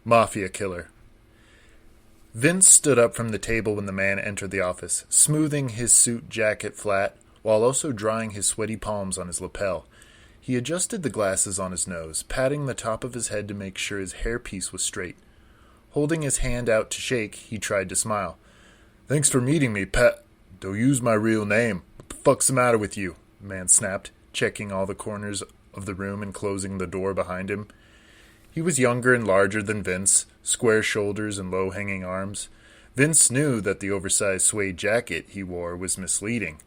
Mafia killer. Vince stood up from the table when the man entered the office, smoothing his suit jacket flat, while also drying his sweaty palms on his lapel. He adjusted the glasses on his nose, patting the top of his head to make sure his hairpiece was straight. Holding his hand out to shake, he tried to smile. "Thanks for meeting me, Pet. Don't use my real name. What the fuck's the matter with you?" the man snapped, checking all the corners of the room and closing the door behind him. He was younger and larger than Vince, square shoulders and low-hanging arms. Vince knew that the oversized suede jacket he wore was misleading.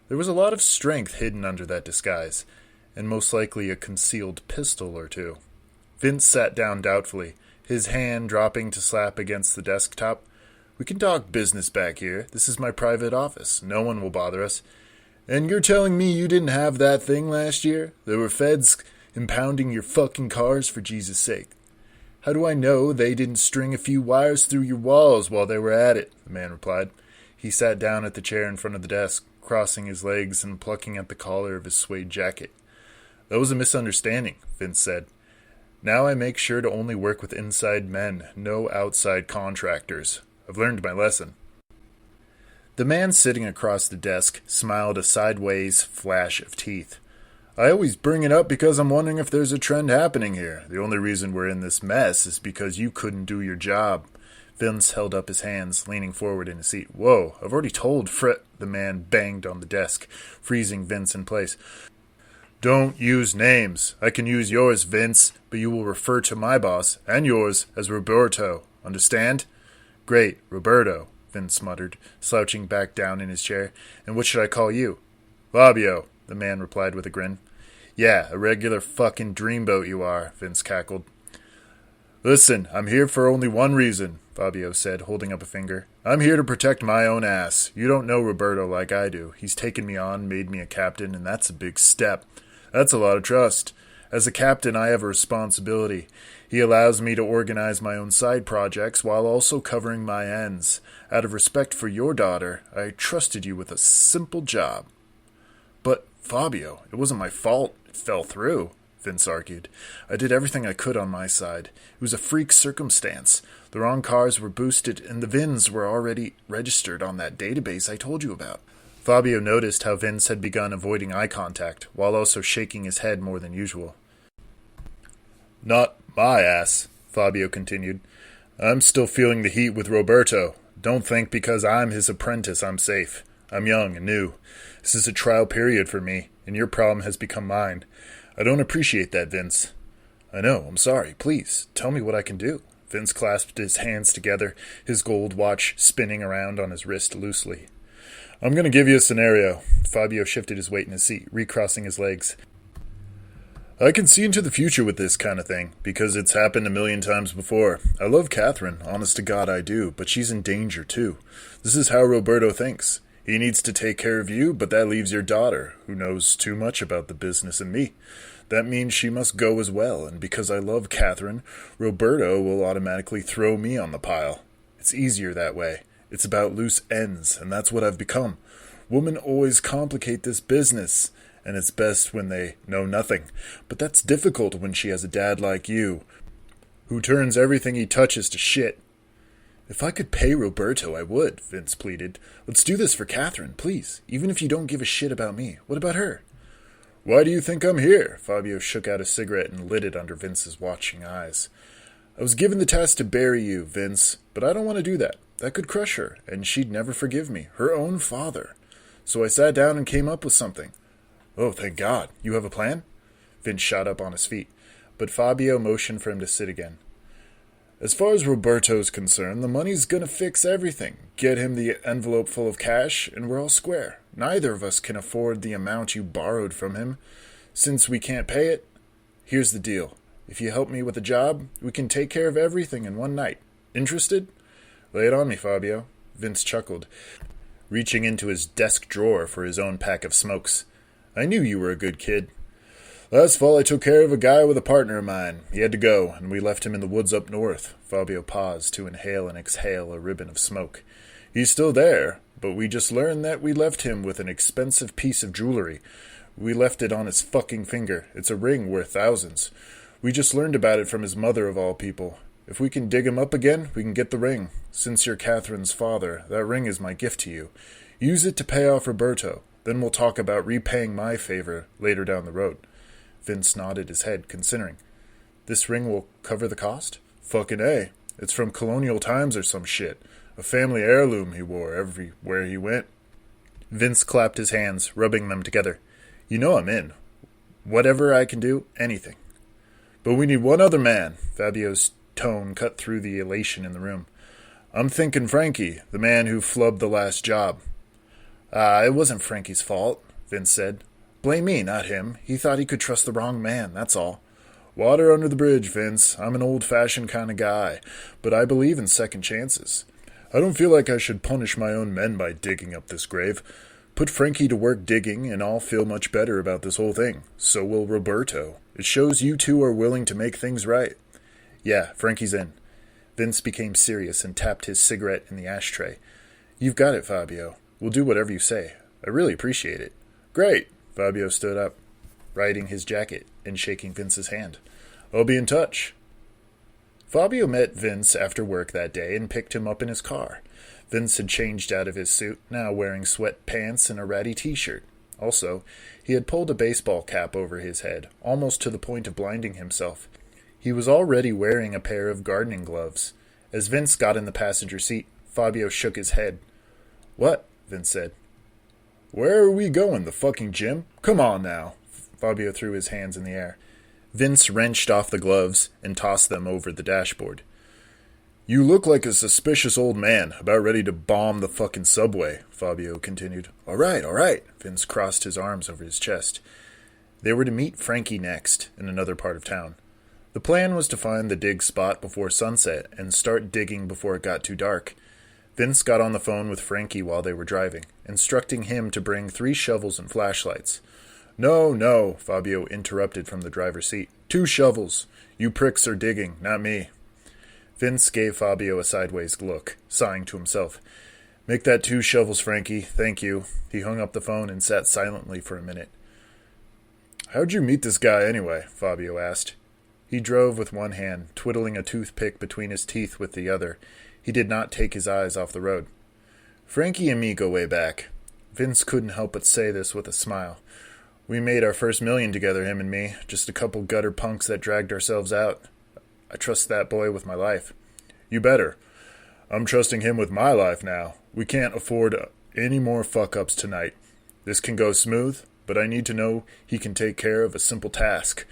There was a lot of strength hidden under that disguise, and most likely a concealed pistol or two. Vince sat down doubtfully, his hand dropping to slap against the desktop. "We can talk business back here. This is my private office. No one will bother us." "And you're telling me you didn't have that thing last year? There were feds impounding your fucking cars, for Jesus' sake." "How do I know they didn't string a few wires through your walls while they were at it?" the man replied. He sat down at the chair in front of the desk, crossing his legs and plucking at the collar of his suede jacket. "That was a misunderstanding," Vince said. "Now I make sure to only work with inside men, no outside contractors. I've learned my lesson." The man sitting across the desk smiled a sideways flash of teeth. "I always bring it up because I'm wondering if there's a trend happening here. The only reason we're in this mess is because you couldn't do your job." Vince held up his hands, leaning forward in his seat. "Whoa, I've already told The man banged on the desk, freezing Vince in place. "Don't use names. I can use yours, Vince, but you will refer to my boss, and yours, as Roberto. Understand?" "Great, Roberto," Vince muttered, slouching back down in his chair. "And what should I call you?" "Fabio," the man replied with a grin. "Yeah, a regular fucking dreamboat you are," Vince cackled. "Listen, I'm here for only one reason," Fabio said, holding up a finger. "I'm here to protect my own ass. You don't know Roberto like I do. He's taken me on, made me a captain, and that's a big step. That's a lot of trust. As a captain, I have a responsibility. He allows me to organize my own side projects while also covering my ends. Out of respect for your daughter, I trusted you with a simple job." "But, Fabio, it wasn't my fault. It fell through," Vince argued. "I did everything I could on my side. It was a freak circumstance. The wrong cars were boosted, and the VINs were already registered on that database I told you about." Fabio noticed how Vince had begun avoiding eye contact, while also shaking his head more than usual. "Not my ass," Fabio continued. "I'm still feeling the heat with Roberto. Don't think because I'm his apprentice I'm safe. I'm young and new. This is a trial period for me, and your problem has become mine. I don't appreciate that, Vince." "I know, I'm sorry. Please, tell me what I can do." Vince clasped his hands together, his gold watch spinning around on his wrist loosely. "I'm going to give you a scenario." Fabio shifted his weight in his seat, recrossing his legs. "I can see into the future with this kind of thing, because it's happened a million times before. I love Catherine, honest to God I do, but she's in danger too. This is how Roberto thinks. He needs to take care of you, but that leaves your daughter, who knows too much about the business and me. That means she must go as well, and because I love Catherine, Roberto will automatically throw me on the pile. It's easier that way. It's about loose ends, and that's what I've become. Women always complicate this business, and it's best when they know nothing. But that's difficult when she has a dad like you, who turns everything he touches to shit." "If I could pay Roberto, I would," Vince pleaded. "Let's do this for Catherine, please, even if you don't give a shit about me. What about her?" "Why do you think I'm here?" Fabio shook out a cigarette and lit it under Vince's watching eyes. "I was given the task to bury you, Vince, but I don't want to do that. That could crush her, and she'd never forgive me, her own father. So I sat down and came up with something." "Oh, thank God. You have a plan?" Vince shot up on his feet, but Fabio motioned for him to sit again. "As far as Roberto's concerned, the money's gonna fix everything. Get him the envelope full of cash, and we're all square. Neither of us can afford the amount you borrowed from him. Since we can't pay it, here's the deal. If you help me with a job, we can take care of everything in one night. Interested?" "Lay it on me, Fabio." Vince chuckled, reaching into his desk drawer for his own pack of smokes. "I knew you were a good kid. Last fall I took care of a guy with a partner of mine. He had to go, and we left him in the woods up north." Fabio paused to inhale and exhale a ribbon of smoke. "He's still there, but we just learned that we left him with an expensive piece of jewelry. We left it on his fucking finger. It's a ring worth thousands. We just learned about it from his mother of all people. If we can dig him up again, we can get the ring. Since you're Catherine's father, that ring is my gift to you. Use it to pay off Roberto. Then we'll talk about repaying my favor later down the road." Vince nodded his head, considering. "This ring will cover the cost?" "Fucking A. It's from colonial times or some shit. A family heirloom he wore everywhere he went." Vince clapped his hands, rubbing them together. "You know I'm in. Whatever I can do, anything." "But we need one other man." Fabio's tone cut through the elation in the room. "I'm thinking Frankie, the man who flubbed the last job." It wasn't Frankie's fault," Vince said. "Blame me, not him. He thought he could trust the wrong man, that's all." "Water under the bridge, Vince. I'm an old-fashioned kind of guy, but I believe in second chances. I don't feel like I should punish my own men by digging up this grave. Put Frankie to work digging, and I'll feel much better about this whole thing. So will Roberto. It shows you two are willing to make things right." "Yeah, Frankie's in." Vince became serious and tapped his cigarette in the ashtray. "You've got it, Fabio. We'll do whatever you say. I really appreciate it." "Great." Fabio stood up, riding his jacket and shaking Vince's hand. "I'll be in touch." Fabio met Vince after work that day and picked him up in his car. Vince had changed out of his suit, now wearing sweatpants and a ratty t-shirt. Also, he had pulled a baseball cap over his head, almost to the point of blinding himself. He was already wearing a pair of gardening gloves. As Vince got in the passenger seat, Fabio shook his head. "What?" Vince said. "Where are we going, the fucking gym? Come on now." Fabio threw his hands in the air. Vince wrenched off the gloves and tossed them over the dashboard. "You look like a suspicious old man, about ready to bomb the fucking subway," Fabio continued. All right. Vince crossed his arms over his chest. They were to meet Frankie next, in another part of town. The plan was to find the dig spot before sunset and start digging before it got too dark. Vince got on the phone with Frankie while they were driving, instructing him to bring 3 shovels and flashlights. No, Fabio interrupted from the driver's seat. 2 shovels. You pricks are digging, not me." Vince gave Fabio a sideways look, sighing to himself. "Make that 2 shovels, Frankie. Thank you." He hung up the phone and sat silently for a minute. "How'd you meet this guy anyway?" Fabio asked. He drove with one hand, twiddling a toothpick between his teeth with the other. He did not take his eyes off the road. "Frankie and me go way back." Vince couldn't help but say this with a smile. "We made our first million together, him and me, just a couple gutter punks that dragged ourselves out. I trust that boy with my life." "You better. I'm trusting him with my life now. We can't afford any more fuck-ups tonight. This can go smooth, but I need to know he can take care of a simple task.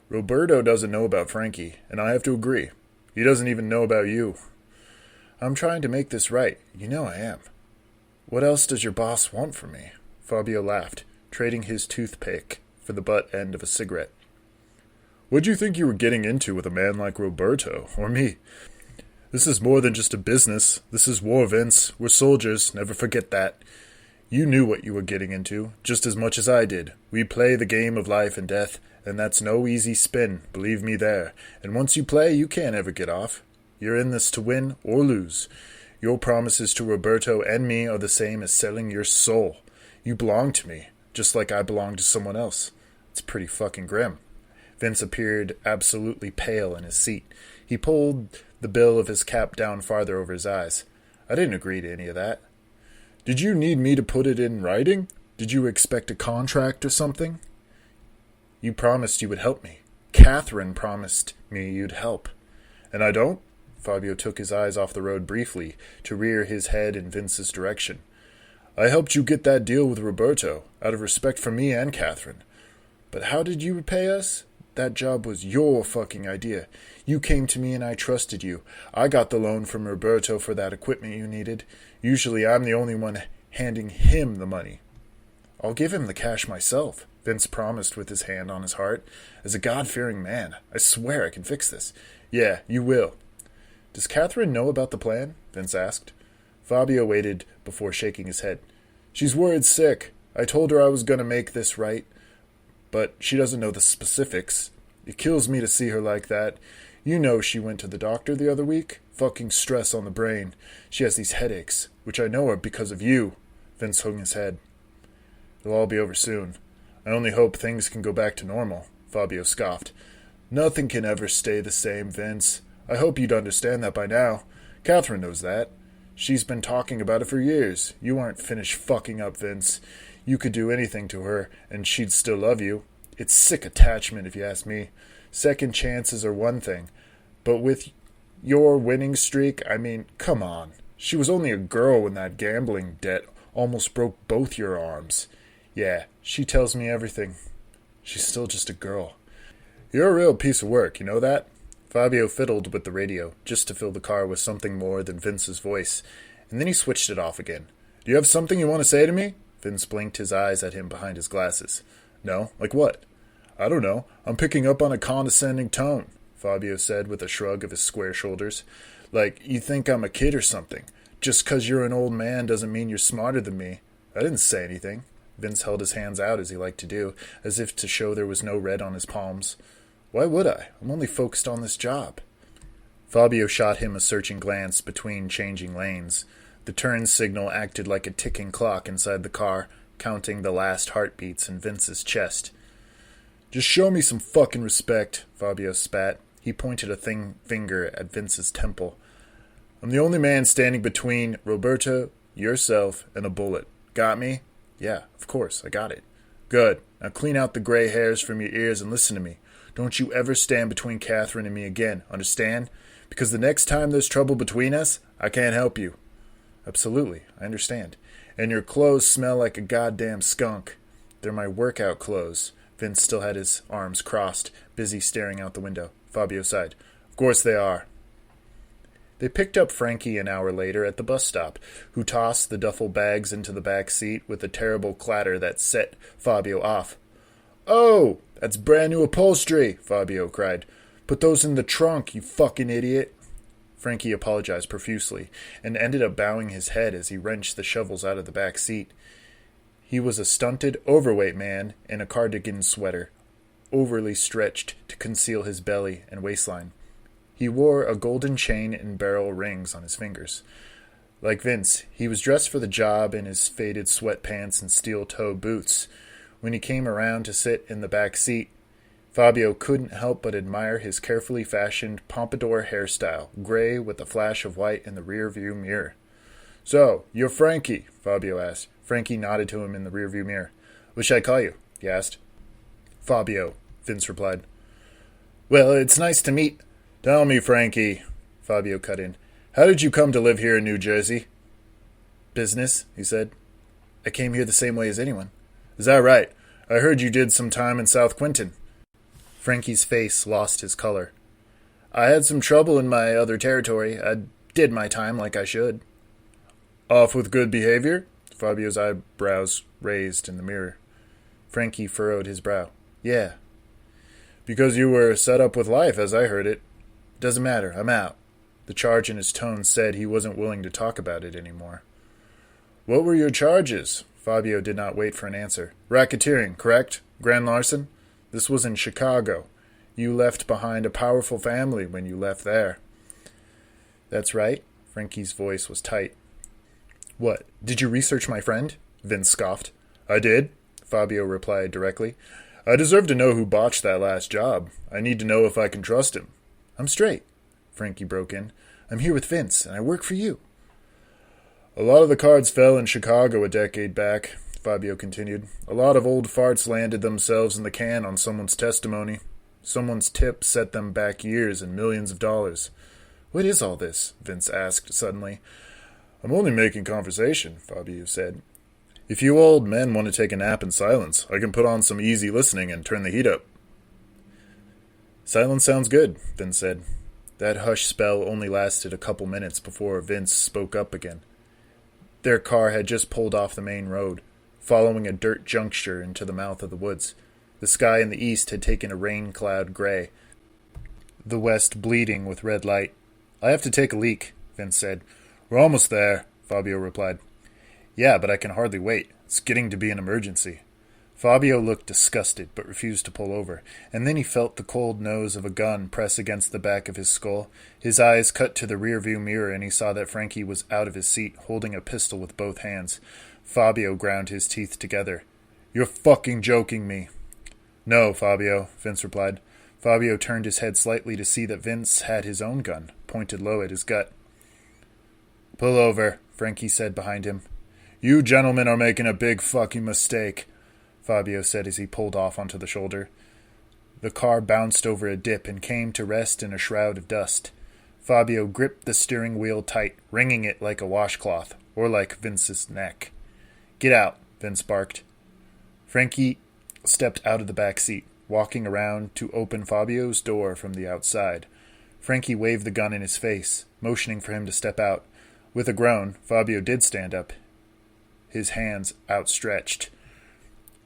Roberto doesn't know about Frankie, and I have to agree. He doesn't even know about you." "I'm trying to make this right. You know I am." "What else does your boss want from me?" Fabio laughed, trading his toothpick for the butt end of a cigarette. "What'd you think you were getting into with a man like Roberto, or me? This is more than just a business. This is war, Vince. We're soldiers, never forget that. You knew what you were getting into, just as much as I did. We play the game of life and death, and that's no easy spin, believe me there. And once you play, you can't ever get off. You're in this to win or lose. Your promises to Roberto and me are the same as selling your soul. You belong to me, just like I belong to someone else. It's pretty fucking grim." Vince appeared absolutely pale in his seat. He pulled the bill of his cap down farther over his eyes. "I didn't agree to any of that." "Did you need me to put it in writing? Did you expect a contract or something?" "You promised you would help me. Catherine promised me you'd help." "And I don't?" Fabio took his eyes off the road briefly to rear his head in Vince's direction. "I helped you get that deal with Roberto, out of respect for me and Catherine. But how did you repay us? That job was your fucking idea. You came to me and I trusted you. I got the loan from Roberto for that equipment you needed. Usually I'm the only one handing him the money." "I'll give him the cash myself," Vince promised with his hand on his heart. "As a God-fearing man, I swear I can fix this." "Yeah, you will." "Does Catherine know about the plan?" Vince asked. Fabio waited before shaking his head. "She's worried sick. I told her I was going to make this right, but she doesn't know the specifics. It kills me to see her like that. You know she went to the doctor the other week. Fucking stress on the brain. She has these headaches, which I know are because of you." Vince hung his head. "It'll all be over soon. I only hope things can go back to normal," Fabio scoffed. "Nothing can ever stay the same, Vince. I hope you'd understand that by now. Catherine knows that. She's been talking about it for years. You aren't finished fucking up, Vince. You could do anything to her, and she'd still love you. It's sick attachment, if you ask me. Second chances are one thing, but with your winning streak, I mean, come on. She was only a girl when that gambling debt almost broke both your arms. Yeah, she tells me everything. She's still just a girl. You're a real piece of work, you know that? Fabio fiddled with the radio, just to fill the car with something more than Vince's voice, and then he switched it off again. Do you have something you want to say to me? Vince blinked his eyes at him behind his glasses. No? Like what? I don't know. I'm picking up on a condescending tone, Fabio said with a shrug of his square shoulders. Like, you think I'm a kid or something. Just 'cause you're an old man doesn't mean you're smarter than me. I didn't say anything. Vince held his hands out as he liked to do, as if to show there was no red on his palms. Why would I? I'm only focused on this job. Fabio shot him a searching glance between changing lanes. The turn signal acted like a ticking clock inside the car, counting the last heartbeats in Vince's chest. Just show me some fucking respect, Fabio spat. He pointed a thin finger at Vince's temple. I'm the only man standing between Roberto, yourself, and a bullet. Got me? Yeah, of course, I got it. Good. Now clean out the gray hairs from your ears and listen to me. Don't you ever stand between Catherine and me again, understand? Because the next time there's trouble between us, I can't help you. Absolutely, I understand. And your clothes smell like a goddamn skunk. They're my workout clothes. Vince still had his arms crossed, busy staring out the window. Fabio sighed. Of course they are. They picked up Frankie an hour later at the bus stop, who tossed the duffel bags into the back seat with a terrible clatter that set Fabio off. Oh, that's brand new upholstery, Fabio cried. Put those in the trunk, you fucking idiot. Frankie apologized profusely and ended up bowing his head as he wrenched the shovels out of the back seat. He was a stunted, overweight man in a cardigan sweater, overly stretched to conceal his belly and waistline. He wore a golden chain and barrel rings on his fingers. Like Vince, he was dressed for the job in his faded sweatpants and steel-toe boots. When he came around to sit in the back seat, Fabio couldn't help but admire his carefully fashioned pompadour hairstyle, gray with a flash of white in the rear-view mirror. So, you're Frankie, Fabio asked. Frankie nodded to him in the rear-view mirror. What should I call you? He asked. Fabio, Vince replied. Well, it's nice to meet... Tell me, Frankie, Fabio cut in. How did you come to live here in New Jersey? Business, he said. I came here the same way as anyone. Is that right? I heard you did some time in South Quinton. Frankie's face lost his color. I had some trouble in my other territory. I did my time like I should. Off with good behavior? Fabio's eyebrows raised in the mirror. Frankie furrowed his brow. Yeah. Because you were set up with life, as I heard it. Doesn't matter. I'm out. The charge in his tone said he wasn't willing to talk about it anymore. What were your charges? Fabio did not wait for an answer. Racketeering, correct? Grand larceny? This was in Chicago. You left behind a powerful family when you left there. That's right. Frankie's voice was tight. What, did you research my friend? Vince scoffed. I did, Fabio replied directly. I deserve to know who botched that last job. I need to know if I can trust him. I'm straight, Frankie broke in. I'm here with Vince, and I work for you. A lot of the cards fell in Chicago a decade back, Fabio continued. A lot of old farts landed themselves in the can on someone's testimony. Someone's tip set them back years and millions of dollars. What is all this? Vince asked suddenly. I'm only making conversation, Fabio said. If you old men want to take a nap in silence, I can put on some easy listening and turn the heat up. Silence sounds good, Vince said. That hush spell only lasted a couple minutes before Vince spoke up again. Their car had just pulled off the main road, following a dirt juncture into the mouth of the woods. The sky in the east had taken a rain-cloud gray, the west bleeding with red light. I have to take a leak, Vince said. We're almost there, Fabio replied. Yeah, but I can hardly wait. It's getting to be an emergency. Fabio looked disgusted, but refused to pull over, and then he felt the cold nose of a gun press against the back of his skull. His eyes cut to the rear-view mirror, and he saw that Frankie was out of his seat, holding a pistol with both hands. Fabio ground his teeth together. You're fucking joking me. No, Fabio, Vince replied. Fabio turned his head slightly to see that Vince had his own gun, pointed low at his gut. "Pull over," Frankie said behind him. "You gentlemen are making a big fucking mistake," Fabio said as he pulled off onto the shoulder. The car bounced over a dip and came to rest in a shroud of dust. Fabio gripped the steering wheel tight, wringing it like a washcloth, or like Vince's neck. "Get out," Vince barked. Frankie stepped out of the back seat, walking around to open Fabio's door from the outside. Frankie waved the gun in his face, motioning for him to step out. With a groan, Fabio did stand up, his hands outstretched.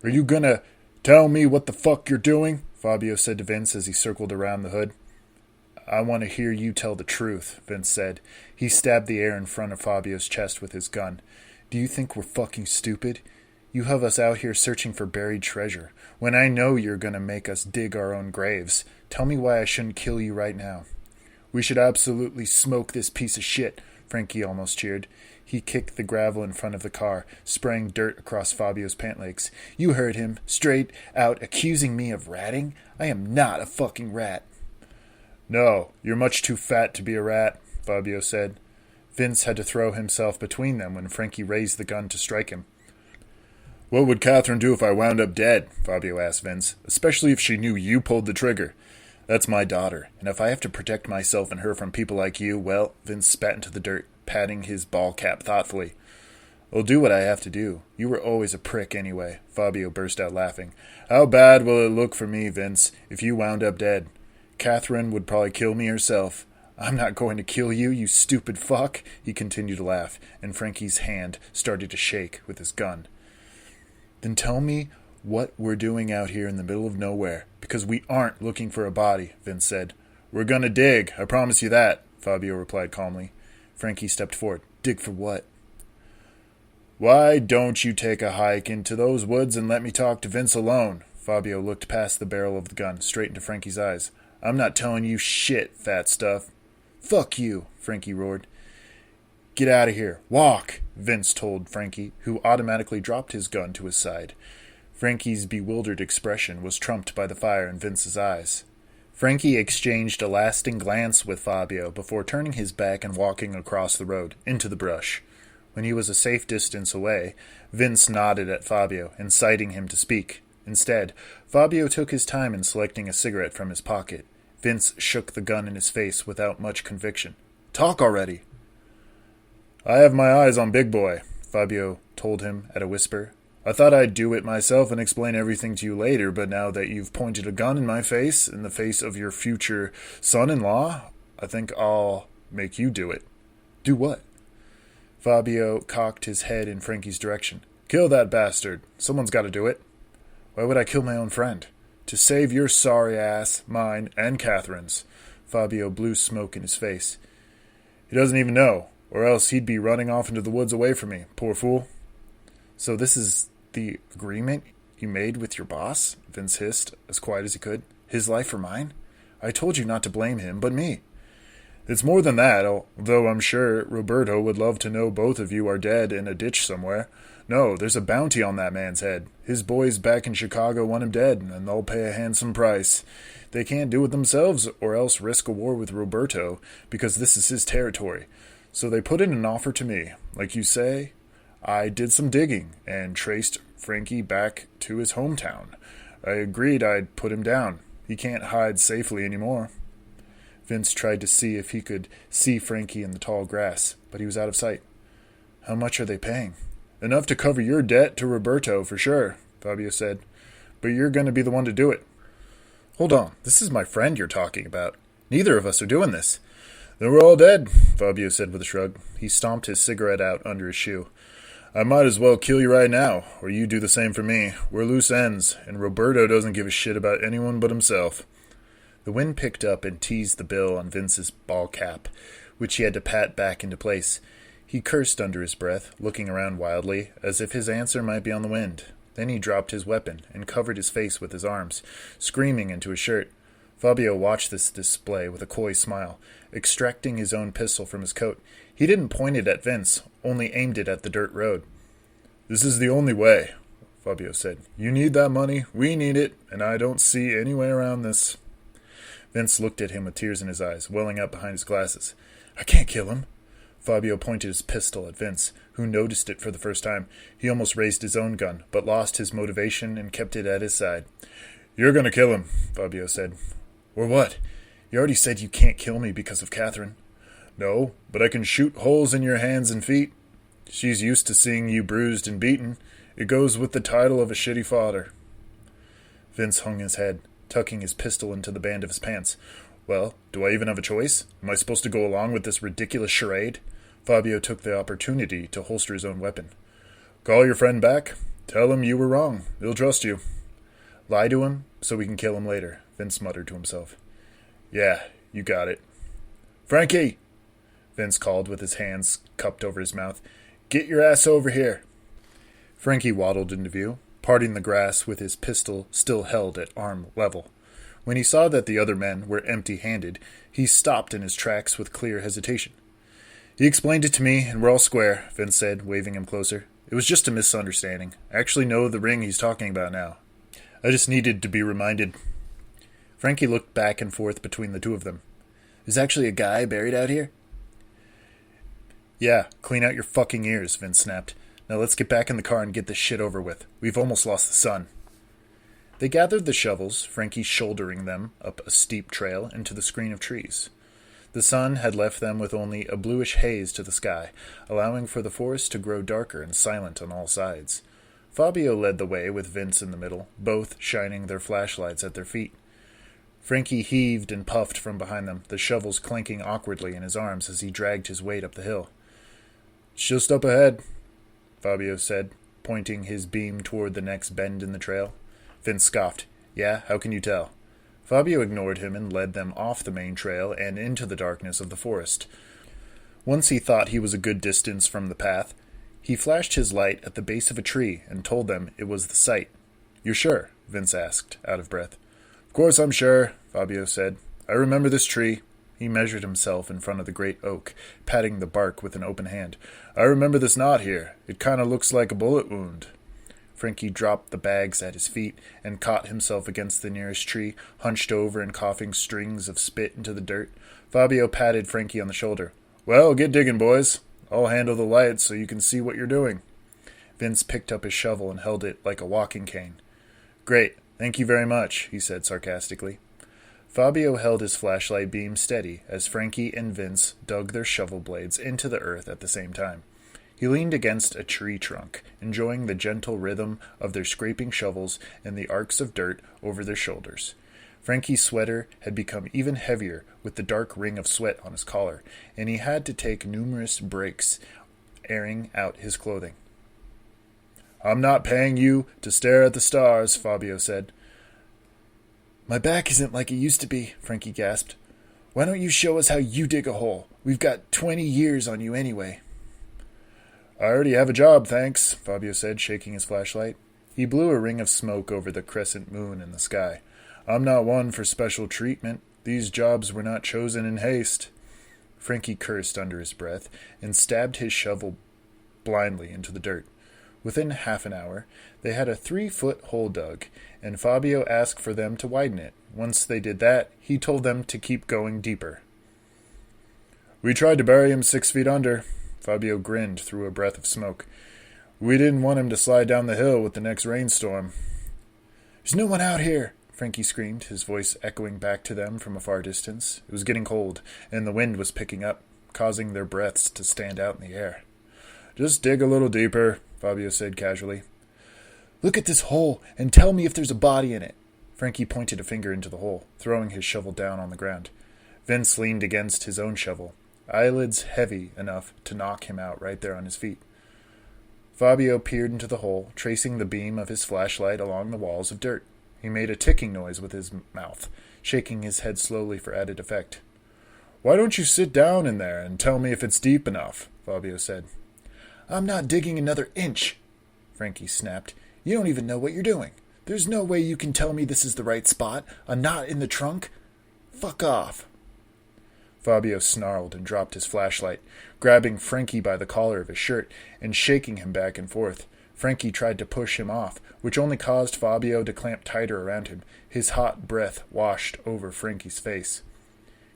"Are you gonna tell me what the fuck you're doing?" Fabio said to Vince as he circled around the hood. "I want to hear you tell the truth," Vince said. He stabbed the air in front of Fabio's chest with his gun. "Do you think we're fucking stupid? You have us out here searching for buried treasure, when I know you're going to make us dig our own graves. Tell me why I shouldn't kill you right now." "We should absolutely smoke this piece of shit," Frankie almost cheered. He kicked the gravel in front of the car, spraying dirt across Fabio's pant legs. "You heard him, straight out accusing me of ratting? I am not a fucking rat." "No, you're much too fat to be a rat," Fabio said. Vince had to throw himself between them when Frankie raised the gun to strike him. "What would Catherine do if I wound up dead?" Fabio asked Vince. "Especially if she knew you pulled the trigger. That's my daughter, and if I have to protect myself and her from people like you, well," Vince spat into the dirt, patting his ball cap thoughtfully. "I'll do what I have to do. You were always a prick anyway." Fabio burst out laughing. "How bad will it look for me, Vince, if you wound up dead? Catherine would probably kill me herself." "I'm not going to kill you, you stupid fuck," he continued to laugh, and Frankie's hand started to shake with his gun. "Then tell me what we're doing out here in the middle of nowhere, because we aren't looking for a body," Vince said. "We're gonna dig, I promise you that," Fabio replied calmly. Frankie stepped forward. "Dig for what?" "Why don't you take a hike into those woods and let me talk to Vince alone?" Fabio looked past the barrel of the gun, straight into Frankie's eyes. "I'm not telling you shit, fat stuff." "Fuck you," Frankie roared. "Get out of here. Walk," Vince told Frankie, who automatically dropped his gun to his side. Frankie's bewildered expression was trumped by the fire in Vince's eyes. Frankie exchanged a lasting glance with Fabio before turning his back and walking across the road, into the brush. When he was a safe distance away, Vince nodded at Fabio, inciting him to speak. Instead, Fabio took his time in selecting a cigarette from his pocket. Vince shook the gun in his face without much conviction. "Talk already!" "I have my eyes on Big Boy," Fabio told him at a whisper. "I thought I'd do it myself and explain everything to you later, but now that you've pointed a gun in my face, in the face of your future son-in-law, I think I'll make you do it." "Do what?" Fabio cocked his head in Frankie's direction. "Kill that bastard. Someone's got to do it." "Why would I kill my own friend?" "To save your sorry ass, mine, and Catherine's." Fabio blew smoke in his face. "He doesn't even know, or else he'd be running off into the woods away from me, poor fool." "So this is the agreement you made with your boss?" Vince hissed, as quiet as he could. "His life or mine? I told you not to blame him, but me." "It's more than that, although I'm sure Roberto would love to know both of you are dead in a ditch somewhere. No, there's a bounty on that man's head. His boys back in Chicago want him dead, and they'll pay a handsome price. They can't do it themselves or else risk a war with Roberto, because this is his territory. So they put in an offer to me. Like you say, I did some digging and traced Frankie back to his hometown. I agreed I'd put him down. He can't hide safely anymore." Vince tried to see if he could see Frankie in the tall grass, but he was out of sight. "How much are they paying?" "Enough to cover your debt to Roberto, for sure," Fabio said. "But you're going to be the one to do it." "Hold on, this is my friend you're talking about. Neither of us are doing this." "Then we're all dead," Fabio said with a shrug. He stomped his cigarette out under his shoe. "I might as well kill you right now, or you do the same for me. We're loose ends, and Roberto doesn't give a shit about anyone but himself." The wind picked up and teased the bill on Vince's ball cap, which he had to pat back into place. He cursed under his breath, looking around wildly, as if his answer might be on the wind. Then he dropped his weapon and covered his face with his arms, screaming into his shirt. Fabio watched this display with a coy smile, extracting his own pistol from his coat. He didn't point it at Vince, only aimed it at the dirt road. "This is the only way," Fabio said. "You need that money, we need it, and I don't see any way around this." Vince looked at him with tears in his eyes, welling up behind his glasses. "I can't kill him." Fabio pointed his pistol at Vince, who noticed it for the first time. He almost raised his own gun, but lost his motivation and kept it at his side. "You're going to kill him," Fabio said. "Or what? You already said you can't kill me because of Catherine." "No, but I can shoot holes in your hands and feet. She's used to seeing you bruised and beaten. It goes with the title of a shitty father." Vince hung his head, tucking his pistol into the band of his pants. "Well, do I even have a choice? Am I supposed to go along with this ridiculous charade?" Fabio took the opportunity to holster his own weapon. "Call your friend back. Tell him you were wrong. He'll trust you." "Lie to him so we can kill him later," Vince muttered to himself. "Yeah, you got it." "Frankie!" Vince called with his hands cupped over his mouth. "Get your ass over here." Frankie waddled into view, parting the grass with his pistol still held at arm level. When he saw that the other men were empty-handed, he stopped in his tracks with clear hesitation. "He explained it to me, and we're all square," Vince said, waving him closer. "It was just a misunderstanding. I actually know the ring he's talking about now. I just needed to be reminded." Frankie looked back and forth between the two of them. "There's actually a guy buried out here?" "Yeah, clean out your fucking ears," Vince snapped. "Now let's get back in the car and get this shit over with. We've almost lost the sun." They gathered the shovels, Frankie shouldering them up a steep trail into the screen of trees. The sun had left them with only a bluish haze to the sky, allowing for the forest to grow darker and silent on all sides. Fabio led the way with Vince in the middle, both shining their flashlights at their feet. Frankie heaved and puffed from behind them, the shovels clanking awkwardly in his arms as he dragged his weight up the hill. "It's just up ahead," Fabio said, pointing his beam toward the next bend in the trail. Vince scoffed. "Yeah, how can you tell?" Fabio ignored him and led them off the main trail and into the darkness of the forest. Once he thought he was a good distance from the path, he flashed his light at the base of a tree and told them it was the site. "You're sure?" Vince asked, out of breath. "Of course I'm sure," Fabio said. "I remember this tree." He measured himself in front of the great oak, patting the bark with an open hand. "I remember this knot here. It kind of looks like a bullet wound." Frankie dropped the bags at his feet and caught himself against the nearest tree, hunched over and coughing strings of spit into the dirt. Fabio patted Frankie on the shoulder. "Well, get digging, boys. I'll handle the lights so you can see what you're doing." Vince picked up his shovel and held it like a walking cane. "Great. Thank you very much," he said sarcastically. Fabio held his flashlight beam steady as Frankie and Vince dug their shovel blades into the earth at the same time. He leaned against a tree trunk, enjoying the gentle rhythm of their scraping shovels and the arcs of dirt over their shoulders. Frankie's sweater had become even heavier with the dark ring of sweat on his collar, and he had to take numerous breaks, airing out his clothing. "I'm not paying you to stare at the stars," Fabio said. "My back isn't like it used to be," Frankie gasped. "Why don't you show us how you dig a hole? We've got 20 years on you anyway." "I already have a job, thanks," Fabio said, shaking his flashlight. He blew a ring of smoke over the crescent moon in the sky. "I'm not one for special treatment. These jobs were not chosen in haste." Frankie cursed under his breath and stabbed his shovel blindly into the dirt. Within half an hour, they had a 3-foot hole dug, and Fabio asked for them to widen it. Once they did that, he told them to keep going deeper. "We tried to bury him 6 feet under." Fabio grinned through a breath of smoke. "We didn't want him to slide down the hill with the next rainstorm." "There's no one out here!" Frankie screamed, his voice echoing back to them from a far distance. It was getting cold, and the wind was picking up, causing their breaths to stand out in the air. "Just dig a little deeper," Fabio said casually. "Look at this hole, and tell me if there's a body in it." Frankie pointed a finger into the hole, throwing his shovel down on the ground. Vince leaned against his own shovel, eyelids heavy enough to knock him out right there on his feet. Fabio peered into the hole, tracing the beam of his flashlight along the walls of dirt. He made a ticking noise with his mouth, shaking his head slowly for added effect. "Why don't you sit down in there and tell me if it's deep enough?" Fabio said. "I'm not digging another inch," Frankie snapped. "You don't even know what you're doing. There's no way you can tell me this is the right spot. A knot in the trunk? Fuck off." Fabio snarled and dropped his flashlight, grabbing Frankie by the collar of his shirt and shaking him back and forth. Frankie tried to push him off, which only caused Fabio to clamp tighter around him. His hot breath washed over Frankie's face.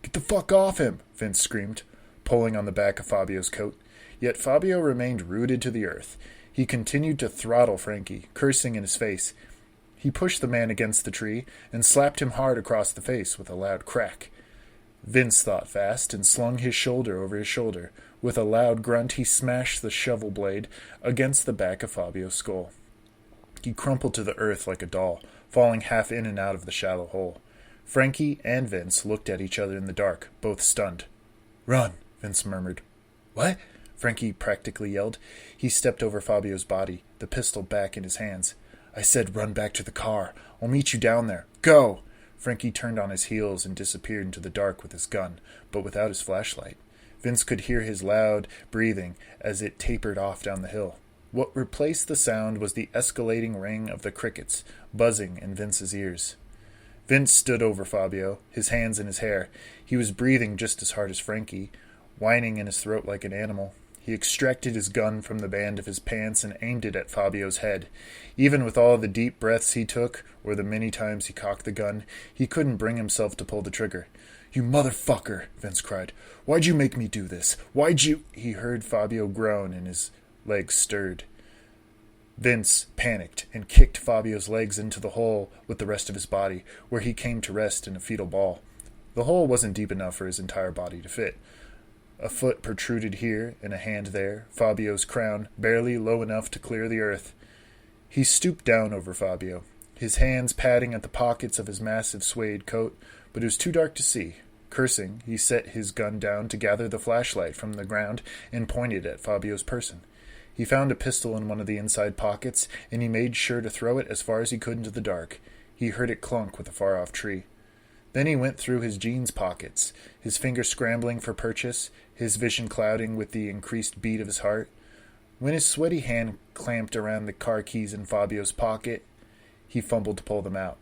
"Get the fuck off him!" Vince screamed, pulling on the back of Fabio's coat. Yet Fabio remained rooted to the earth. He continued to throttle Frankie, cursing in his face. He pushed the man against the tree and slapped him hard across the face with a loud crack. Vince thought fast and slung his shoulder over his shoulder. With a loud grunt, he smashed the shovel blade against the back of Fabio's skull. He crumpled to the earth like a doll, falling half in and out of the shallow hole. Frankie and Vince looked at each other in the dark, both stunned. "Run," Vince murmured. "What?" Frankie practically yelled. He stepped over Fabio's body, the pistol back in his hands. "I said run back to the car. I'll meet you down there. Go!" Frankie turned on his heels and disappeared into the dark with his gun, but without his flashlight. Vince could hear his loud breathing as it tapered off down the hill. What replaced the sound was the escalating ring of the crickets, buzzing in Vince's ears. Vince stood over Fabio, his hands in his hair. He was breathing just as hard as Frankie, whining in his throat like an animal. He extracted his gun from the band of his pants and aimed it at Fabio's head. Even with all the deep breaths he took, or the many times he cocked the gun, he couldn't bring himself to pull the trigger. "You motherfucker!" Vince cried. "Why'd you make me do this? Why'd you—" He heard Fabio groan and his legs stirred. Vince panicked and kicked Fabio's legs into the hole with the rest of his body, where he came to rest in a fetal ball. The hole wasn't deep enough for his entire body to fit. A foot protruded here and a hand there, Fabio's crown barely low enough to clear the earth. He stooped down over Fabio, his hands patting at the pockets of his massive suede coat, but it was too dark to see. Cursing, he set his gun down to gather the flashlight from the ground and pointed at Fabio's person. He found a pistol in one of the inside pockets, and he made sure to throw it as far as he could into the dark. He heard it clunk with a far-off tree. Then he went through his jeans pockets, his fingers scrambling for purchase, his vision clouding with the increased beat of his heart. When his sweaty hand clamped around the car keys in Fabio's pocket, he fumbled to pull them out.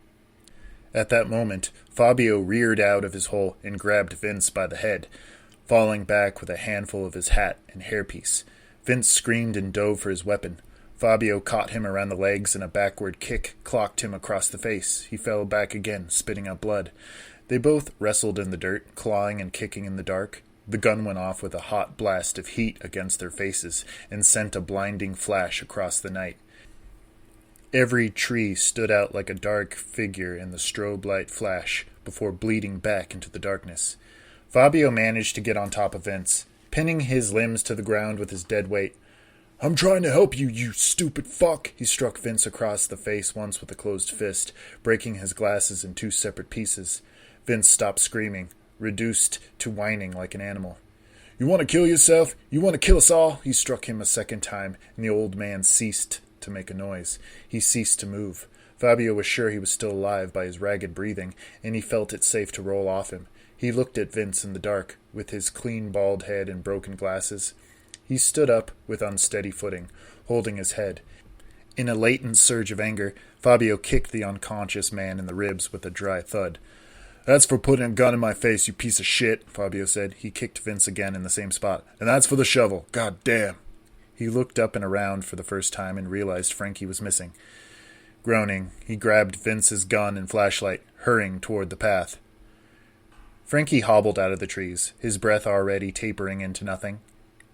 At that moment, Fabio reared out of his hole and grabbed Vince by the head, falling back with a handful of his hat and hairpiece. Vince screamed and dove for his weapon. Fabio caught him around the legs, and a backward kick clocked him across the face. He fell back again, spitting out blood. They both wrestled in the dirt, clawing and kicking in the dark. The gun went off with a hot blast of heat against their faces and sent a blinding flash across the night. Every tree stood out like a dark figure in the strobe light flash before bleeding back into the darkness. Fabio managed to get on top of Vince, pinning his limbs to the ground with his dead weight. "I'm trying to help you, you stupid fuck!" He struck Vince across the face once with a closed fist, breaking his glasses in two separate pieces. Vince stopped screaming, reduced to whining like an animal. "You want to kill yourself? You want to kill us all?" He struck him a second time, and the old man ceased to make a noise. He ceased to move. Fabio was sure he was still alive by his ragged breathing, and he felt it safe to roll off him. He looked at Vince in the dark, with his clean bald head and broken glasses. He stood up with unsteady footing, holding his head. In a latent surge of anger, Fabio kicked the unconscious man in the ribs with a dry thud. "That's for putting a gun in my face, you piece of shit," Fabio said. He kicked Vince again in the same spot. "And that's for the shovel. God damn." He looked up and around for the first time and realized Frankie was missing. Groaning, he grabbed Vince's gun and flashlight, hurrying toward the path. Frankie hobbled out of the trees, his breath already tapering into nothing.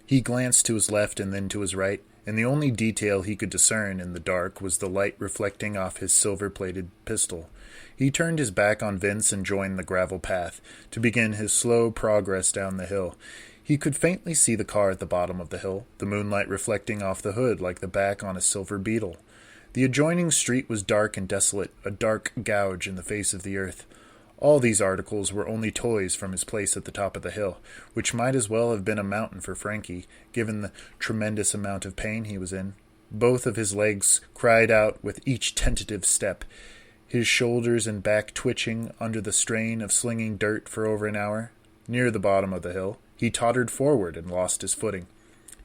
He glanced to his left and then to his right, and the only detail he could discern in the dark was the light reflecting off his silver-plated pistol. He turned his back on Vince and joined the gravel path, to begin his slow progress down the hill. He could faintly see the car at the bottom of the hill, the moonlight reflecting off the hood like the back on a silver beetle. The adjoining street was dark and desolate, a dark gouge in the face of the earth. All these articles were only toys from his place at the top of the hill, which might as well have been a mountain for Frankie, given the tremendous amount of pain he was in. Both of his legs cried out with each tentative step, his shoulders and back twitching under the strain of slinging dirt for over an hour. Near the bottom of the hill, he tottered forward and lost his footing.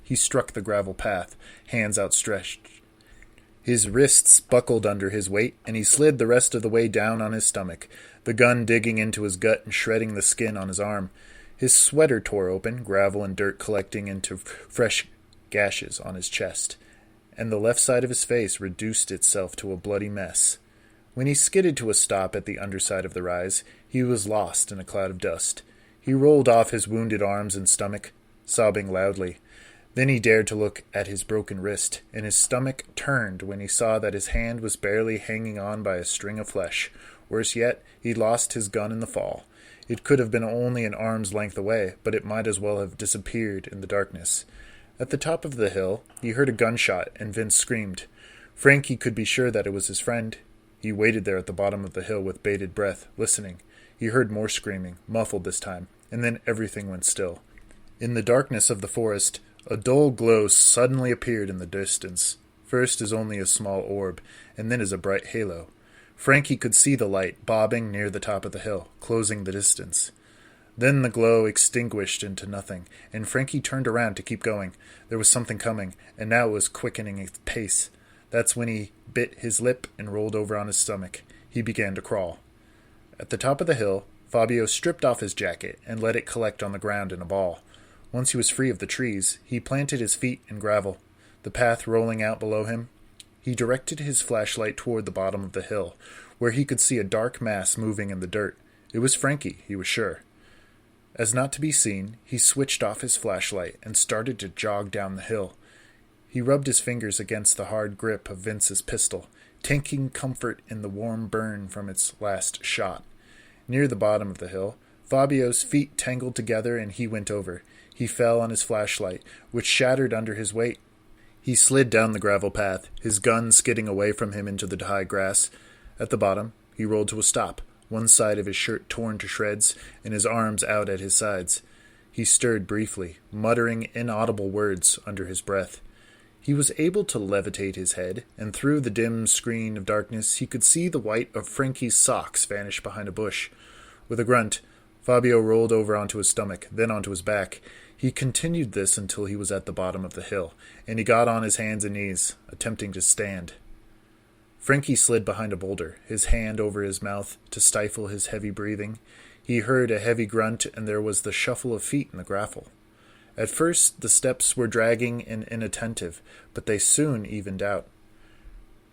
He struck the gravel path, hands outstretched. His wrists buckled under his weight, and he slid the rest of the way down on his stomach, the gun digging into his gut and shredding the skin on his arm. His sweater tore open, gravel and dirt collecting into fresh gashes on his chest. and the left side of his face reduced itself to a bloody mess. When he skidded to a stop at the underside of the rise, he was lost in a cloud of dust. He rolled off his wounded arms and stomach, sobbing loudly. Then he dared to look at his broken wrist, and his stomach turned when he saw that his hand was barely hanging on by a string of flesh. Worse yet, he'd lost his gun in the fall. It could have been only an arm's length away, but it might as well have disappeared in the darkness. At the top of the hill, he heard a gunshot, and Vince screamed. Frankie could be sure that it was his friend. He waited there at the bottom of the hill with bated breath, listening. He heard more screaming, muffled this time, and then everything went still. In the darkness of the forest, a dull glow suddenly appeared in the distance, first as only a small orb, and then as a bright halo. Frankie could see the light bobbing near the top of the hill, closing the distance. Then the glow extinguished into nothing, and Frankie turned around to keep going. There was something coming, and now it was quickening its pace. That's when he bit his lip and rolled over on his stomach. He began to crawl. At the top of the hill, Fabio stripped off his jacket and let it collect on the ground in a ball. Once he was free of the trees, he planted his feet in gravel, the path rolling out below him. He directed his flashlight toward the bottom of the hill, where he could see a dark mass moving in the dirt. It was Frankie, he was sure. As not to be seen, he switched off his flashlight and started to jog down the hill. He rubbed his fingers against the hard grip of Vince's pistol, taking comfort in the warm burn from its last shot. Near the bottom of the hill, Fabio's feet tangled together and he went over. He fell on his flashlight, which shattered under his weight. He slid down the gravel path, his gun skidding away from him into the high grass. At the bottom, he rolled to a stop, one side of his shirt torn to shreds and his arms out at his sides. He stirred briefly, muttering inaudible words under his breath. He was able to levitate his head, and through the dim screen of darkness he could see the white of Frankie's socks vanish behind a bush. With a grunt, Fabio rolled over onto his stomach, then onto his back. He continued this until he was at the bottom of the hill, and he got on his hands and knees, attempting to stand. Frankie slid behind a boulder, his hand over his mouth to stifle his heavy breathing. He heard a heavy grunt, and there was the shuffle of feet in the gravel. At first, the steps were dragging and inattentive, but they soon evened out.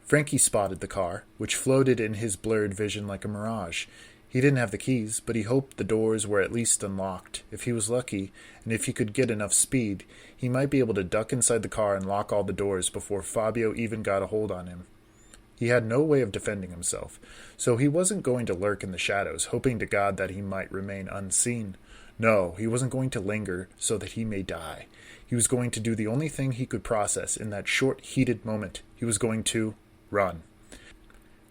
Frankie spotted the car, which floated in his blurred vision like a mirage. He didn't have the keys, but he hoped the doors were at least unlocked. If he was lucky, and if he could get enough speed, he might be able to duck inside the car and lock all the doors before Fabio even got a hold on him. He had no way of defending himself, so he wasn't going to lurk in the shadows, hoping to God that he might remain unseen. No, he wasn't going to linger so that he may die. He was going to do the only thing he could process in that short, heated moment. He was going to run.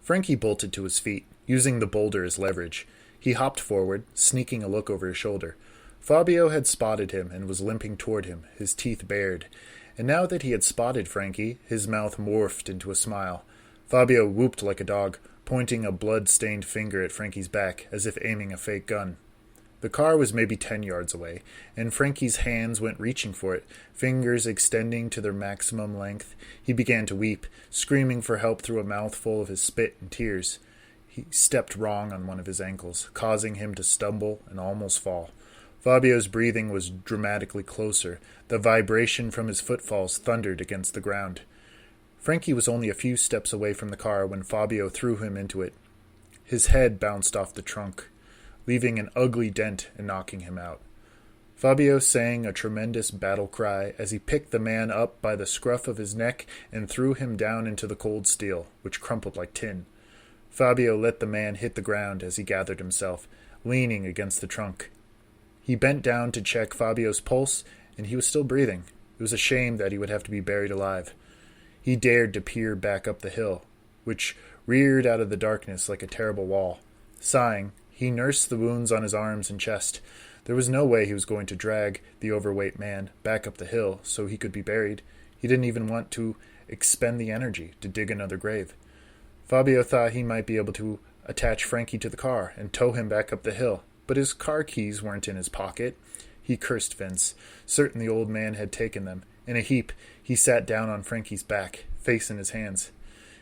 Frankie bolted to his feet, using the boulder as leverage. He hopped forward, sneaking a look over his shoulder. Fabio had spotted him and was limping toward him, his teeth bared. And now that he had spotted Frankie, his mouth morphed into a smile. Fabio whooped like a dog, pointing a blood-stained finger at Frankie's back, as if aiming a fake gun. The car was maybe 10 yards away, and Frankie's hands went reaching for it, fingers extending to their maximum length. He began to weep, screaming for help through a mouthful of his spit and tears. He stepped wrong on one of his ankles, causing him to stumble and almost fall. Fabio's breathing was dramatically closer. The vibration from his footfalls thundered against the ground. Frankie was only a few steps away from the car when Fabio threw him into it. His head bounced off the trunk, leaving an ugly dent and knocking him out. Fabio sang a tremendous battle cry as he picked the man up by the scruff of his neck and threw him down into the cold steel, which crumpled like tin. Fabio let the man hit the ground as he gathered himself, leaning against the trunk. He bent down to check Fabio's pulse, and he was still breathing. It was a shame that he would have to be buried alive. He dared to peer back up the hill, which reared out of the darkness like a terrible wall. Sighing, he nursed the wounds on his arms and chest. There was no way he was going to drag the overweight man back up the hill so he could be buried. He didn't even want to expend the energy to dig another grave. Fabio thought he might be able to attach Frankie to the car and tow him back up the hill, but his car keys weren't in his pocket. He cursed Vince, certain the old man had taken them. In a heap, he sat down on Frankie's back, face in his hands.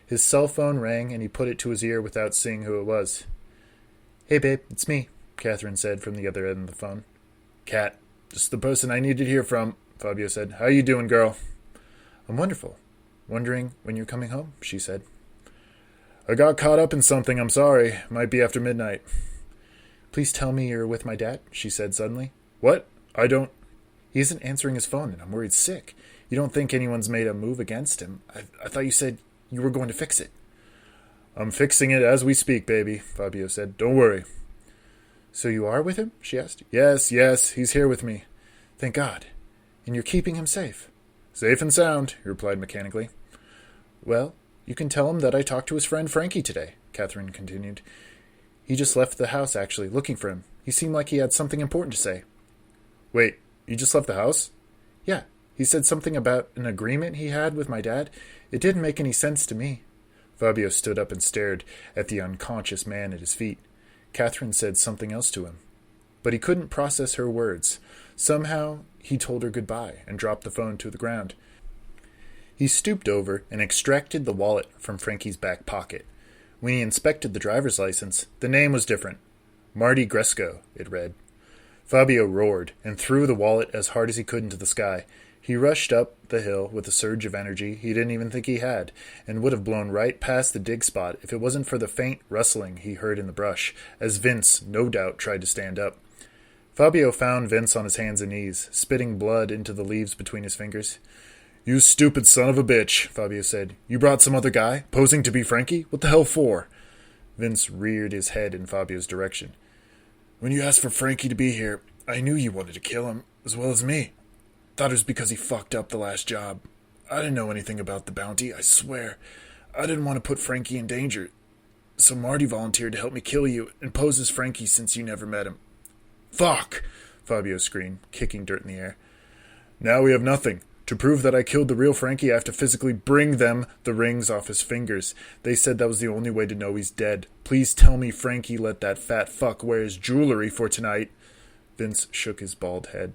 His cell phone rang, and he put it to his ear without seeing who it was. "Hey, babe, it's me," Catherine said from the other end of the phone. "Cat, just the person I need to hear from," Fabio said. "How you doing, girl?" "I'm wonderful. Wondering when you're coming home, she said. I got caught up in something, I'm sorry. Might be after midnight. Please tell me you're with my dad, she said suddenly. What? I don't... He isn't answering his phone, and I'm worried sick. You don't think anyone's made a move against him? I thought you said you were going to fix it. I'm fixing it as we speak, baby, Fabio said. Don't worry. So you are with him? She asked. Yes, he's here with me. Thank God. And you're keeping him safe? Safe and sound, he replied mechanically. Well, you can tell him that I talked to his friend Frankie today, Catherine continued. He just left the house, actually, looking for him. He seemed like he had something important to say. Wait, you just left the house? Yeah, he said something about an agreement he had with my dad. It didn't make any sense to me. Fabio stood up and stared at the unconscious man at his feet. Catherine said something else to him, but he couldn't process her words. Somehow he told her goodbye and dropped the phone to the ground. He stooped over and extracted the wallet from Frankie's back pocket. When he inspected the driver's license, the name was different. Marty Gresco, it read. Fabio roared and threw the wallet as hard as he could into the sky. He rushed up the hill with a surge of energy he didn't even think he had, and would have blown right past the dig spot if it wasn't for the faint rustling he heard in the brush, as Vince, no doubt, tried to stand up. Fabio found Vince on his hands and knees, spitting blood into the leaves between his fingers. You stupid son of a bitch, Fabio said. You brought some other guy, posing to be Frankie? What the hell for? Vince reared his head in Fabio's direction. When you asked for Frankie to be here, I knew you wanted to kill him, as well as me. Thought it was because he fucked up the last job. I didn't know anything about the bounty, I swear. I didn't want to put Frankie in danger. So Marty volunteered to help me kill you and pose as Frankie since you never met him. Fuck! Fabio screamed, kicking dirt in the air. Now we have nothing. To prove that I killed the real Frankie, I have to physically bring them the rings off his fingers. They said that was the only way to know he's dead. Please tell me Frankie let that fat fuck wear his jewelry for tonight. Vince shook his bald head.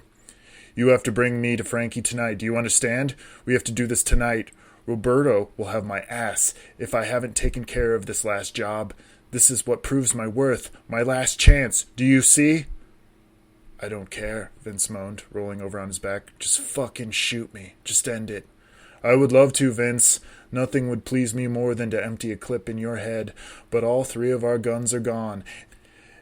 You have to bring me to Frankie tonight. Do you understand? We have to do this tonight. Roberto will have my ass if I haven't taken care of this last job. This is what proves my worth. My last chance. Do you see? I don't care, Vince moaned, rolling over on his back. Just fucking shoot me. Just end it. I would love to, Vince. Nothing would please me more than to empty a clip in your head, but all three of our guns are gone.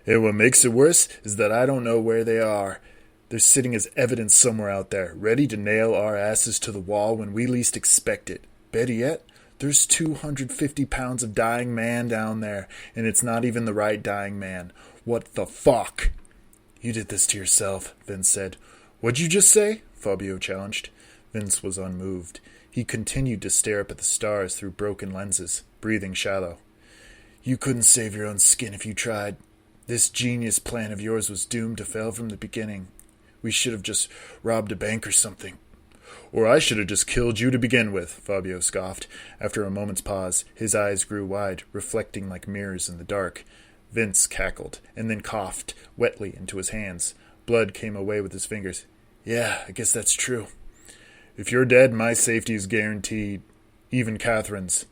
And what makes it worse is that I don't know where they are. They're sitting as evidence somewhere out there, ready to nail our asses to the wall when we least expect it. Better yet, there's 250 pounds of dying man down there, and it's not even the right dying man. What the fuck? You did this to yourself, Vince said. What'd you just say? Fabio challenged. Vince was unmoved. He continued to stare up at the stars through broken lenses, breathing shallow. You couldn't save your own skin if you tried. This genius plan of yours was doomed to fail from the beginning. We should have just robbed a bank or something. Or I should have just killed you to begin with, Fabio scoffed. After a moment's pause, his eyes grew wide, reflecting like mirrors in the dark. Vince cackled, and then coughed wetly into his hands. Blood came away with his fingers. Yeah, I guess that's true. If you're dead, my safety is guaranteed. Even Catherine's.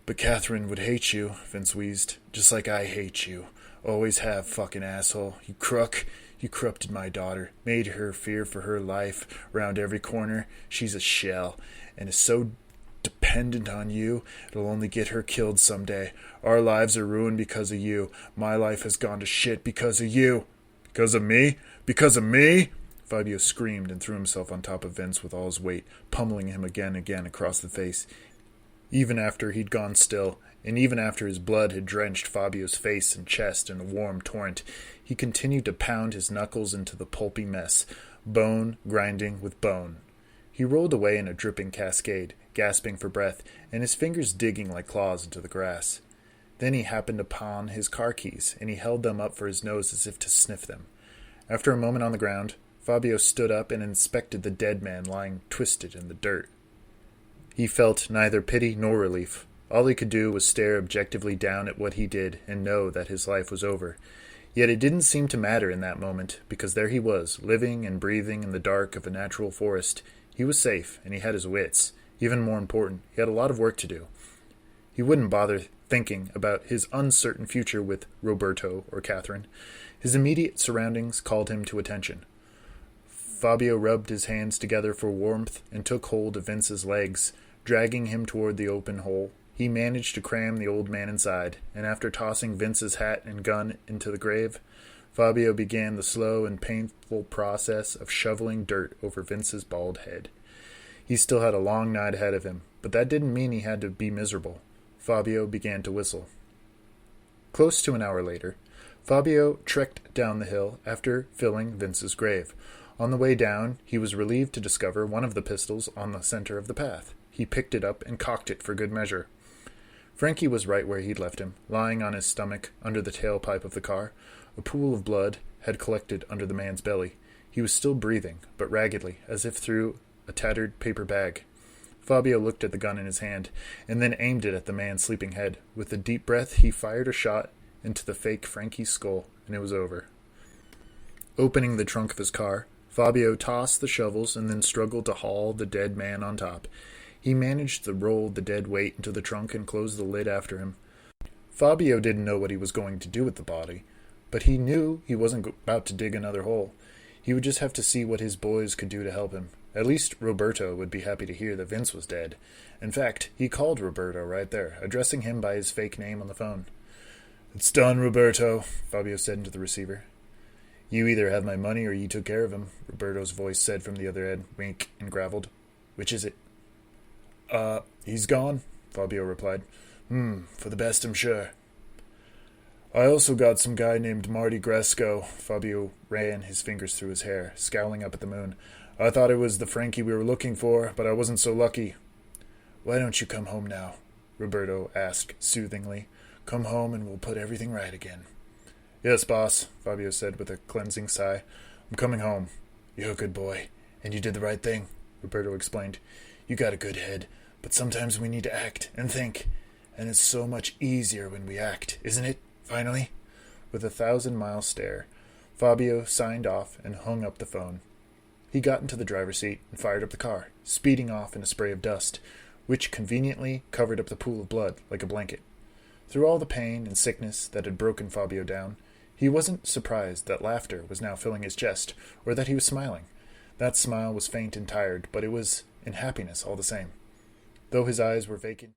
But Catherine would hate you, Vince wheezed. Just like I hate you. Always have, fucking asshole. You crook. You corrupted my daughter, made her fear for her life round every corner. She's a shell, and is so dependent on you, it'll only get her killed someday. Our lives are ruined because of you. My life has gone to shit because of you. Because of me? Because of me? Fabio screamed and threw himself on top of Vince with all his weight, pummeling him again and again across the face. Even after he'd gone still, and even after his blood had drenched Fabio's face and chest in a warm torrent, he continued to pound his knuckles into the pulpy mess, bone grinding with bone. He rolled away in a dripping cascade, gasping for breath, and his fingers digging like claws into the grass. Then he happened upon his car keys, and he held them up for his nose as if to sniff them. After a moment on the ground, Fabio stood up and inspected the dead man lying twisted in the dirt. He felt neither pity nor relief. All he could do was stare objectively down at what he did and know that his life was over. Yet it didn't seem to matter in that moment, because there he was, living and breathing in the dark of a natural forest. He was safe, and he had his wits. Even more important, he had a lot of work to do. He wouldn't bother thinking about his uncertain future with Roberto or Catherine. His immediate surroundings called him to attention. Fabio rubbed his hands together for warmth and took hold of Vince's legs, Dragging him toward the open hole, he managed to cram the old man inside, and after tossing Vince's hat and gun into the grave, Fabio began the slow and painful process of shoveling dirt over Vince's bald head. He still had a long night ahead of him, but that didn't mean he had to be miserable. Fabio began to whistle. Close to an hour later, Fabio trekked down the hill after filling Vince's grave. On the way down, he was relieved to discover one of the pistols on the center of the path. He picked it up and cocked it for good measure. Frankie was right where he'd left him, lying on his stomach under the tailpipe of the car. A pool of blood had collected under the man's belly. He was still breathing, but raggedly, as if through a tattered paper bag. Fabio looked at the gun in his hand, and then aimed it at the man's sleeping head. With a deep breath, he fired a shot into the fake Frankie's skull, and it was over. Opening the trunk of his car, Fabio tossed the shovels and then struggled to haul the dead man on top. He managed to roll the dead weight into the trunk and close the lid after him. Fabio didn't know what he was going to do with the body, but he knew he wasn't about to dig another hole. He would just have to see what his boys could do to help him. At least Roberto would be happy to hear that Vince was dead. In fact, he called Roberto right there, addressing him by his fake name on the phone. "It's done, Roberto," Fabio said into the receiver. "You either have my money or you took care of him," Roberto's voice said from the other end, wink and graveled. "Which is it?" He's gone," Fabio replied. For the best, I'm sure." "I also got some guy named Marty Gresco." Fabio ran his fingers through his hair, scowling up at the moon. "I thought it was the Frankie we were looking for, but I wasn't so lucky." "Why don't you come home now?" Roberto asked soothingly. "Come home and we'll put everything right again." "Yes, boss," Fabio said with a cleansing sigh. "I'm coming home." "You're a good boy, and you did the right thing," Roberto explained. "You got a good head, but sometimes we need to act and think, and it's so much easier when we act, isn't it, finally?" With a 1,000-mile stare, Fabio signed off and hung up the phone. He got into the driver's seat and fired up the car, speeding off in a spray of dust, which conveniently covered up the pool of blood like a blanket. Through all the pain and sickness that had broken Fabio down, he wasn't surprised that laughter was now filling his chest, or that he was smiling. That smile was faint and tired, but it was in happiness all the same. Though his eyes were vacant,